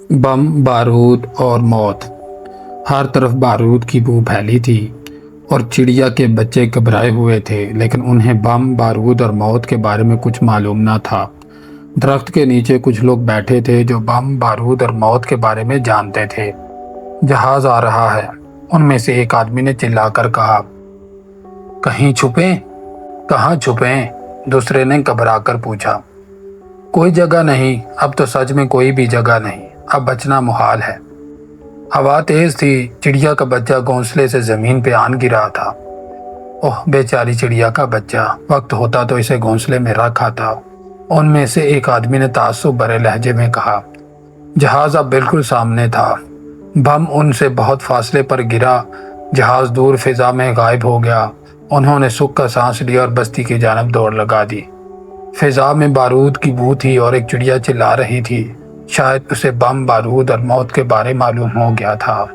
بم، بارود اور موت۔ ہر طرف بارود کی بو پھیلی تھی اور چڑیا کے بچے گھبرائے ہوئے تھے، لیکن انہیں بم، بارود اور موت کے بارے میں کچھ معلوم نہ تھا۔ درخت کے نیچے کچھ لوگ بیٹھے تھے جو بم، بارود اور موت کے بارے میں جانتے تھے۔ جہاز آ رہا ہے، ان میں سے ایک آدمی نے چلا کر کہا۔ کہیں چھپیں؟ کہاں چھپیں؟ دوسرے نے گھبرا کر پوچھا۔ کوئی جگہ نہیں، اب تو سچ میں کوئی بھی جگہ نہیں، اب بچنا محال ہے۔ ہوا تیز تھی، چڑیا کا بچہ گھونسلے سے زمین پہ آن گرا تھا۔ اوہ بیچاری چڑیا کا بچہ، وقت ہوتا تو اسے گھونسلے میں رکھ آتا۔ ان میں سے ایک آدمی نے تعصب بھرے لہجے میں کہا۔ جہاز اب بالکل سامنے تھا۔ بم ان سے بہت فاصلے پر گرا، جہاز دور فضا میں غائب ہو گیا۔ انہوں نے سکھ کا سانس لیا اور بستی کی جانب دوڑ لگا دی۔ فضا میں بارود کی بو تھی اور ایک چڑیا چلا رہی تھی۔ شاید اسے بم، بارود اور موت کے بارے معلوم ہو گیا تھا۔